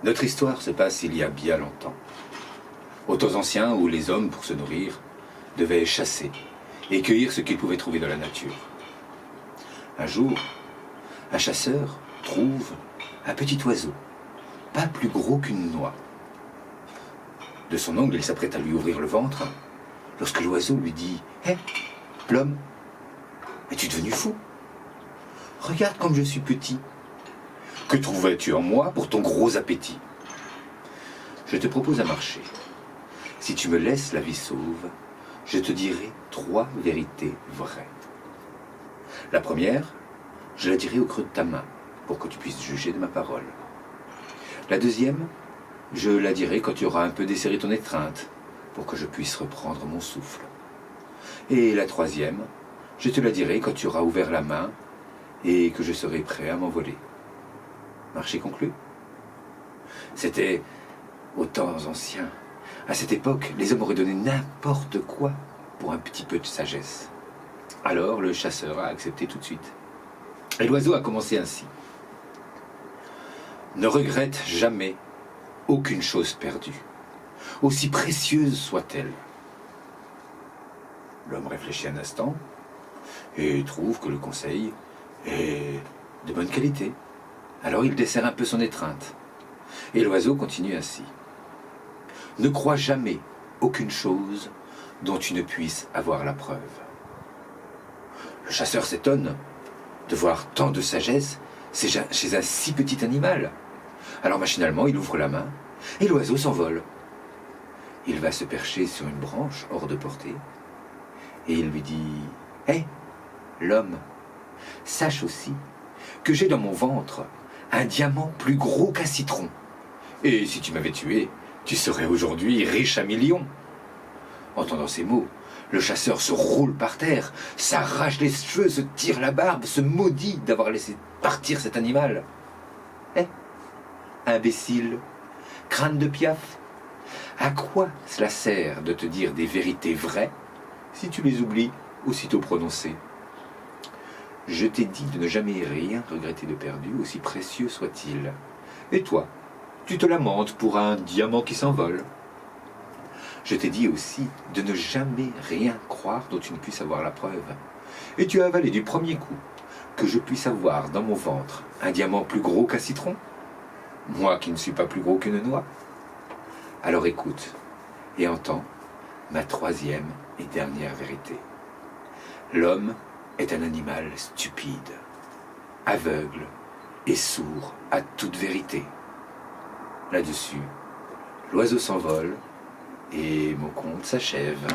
Notre histoire se passe il y a bien longtemps. Au temps ancien où les hommes, pour se nourrir, devaient chasser et cueillir ce qu'ils pouvaient trouver dans la nature. Un jour, un chasseur trouve un petit oiseau, pas plus gros qu'une noix. De son ongle, il s'apprête à lui ouvrir le ventre, lorsque l'oiseau lui dit « Hé, Plum, es-tu devenu fou? Regarde comme je suis petit. Que trouvais-tu en moi pour ton gros appétit? Je te propose un marché. Si tu me laisses la vie sauve, je te dirai 3 vérités vraies. La première, je la dirai au creux de ta main, pour que tu puisses juger de ma parole. La deuxième, je la dirai quand tu auras un peu desserré ton étreinte, pour que je puisse reprendre mon souffle. Et la troisième, je te la dirai quand tu auras ouvert la main et que je serai prêt à m'envoler. Marché conclu? C'était aux temps anciens. À cette époque, les hommes auraient donné n'importe quoi pour un petit peu de sagesse. Alors le chasseur a accepté tout de suite. Et l'oiseau a commencé ainsi. Ne regrette jamais aucune chose perdue, aussi précieuse soit-elle. L'homme réfléchit un instant et trouve que le conseil est de bonne qualité. Alors il desserre un peu son étreinte. Et l'oiseau continue ainsi. Ne crois jamais aucune chose dont tu ne puisses avoir la preuve. Le chasseur s'étonne de voir tant de sagesse chez un si petit animal. Alors machinalement, il ouvre la main et l'oiseau s'envole. Il va se percher sur une branche hors de portée et il lui dit « Hé, l'homme, sache aussi que j'ai dans mon ventre un diamant plus gros qu'un citron. Et si tu m'avais tué, tu serais aujourd'hui riche à millions. » Entendant ces mots, le chasseur se roule par terre, s'arrache les cheveux, se tire la barbe, se maudit d'avoir laissé partir cet animal. Eh, imbécile, crâne de piaf, à quoi cela sert de te dire des vérités vraies si tu les oublies aussitôt prononcées? Je t'ai dit de ne jamais rien regretter de perdu, aussi précieux soit-il. Et toi, tu te lamentes pour un diamant qui s'envole. Je t'ai dit aussi de ne jamais rien croire dont tu ne puisses avoir la preuve. Et tu as avalé du premier coup que je puisse avoir dans mon ventre un diamant plus gros qu'un citron, moi qui ne suis pas plus gros qu'une noix. Alors écoute et entends ma 3e et dernière vérité. L'homme est un animal stupide, aveugle et sourd à toute vérité. Là-dessus, l'oiseau s'envole et mon conte s'achève.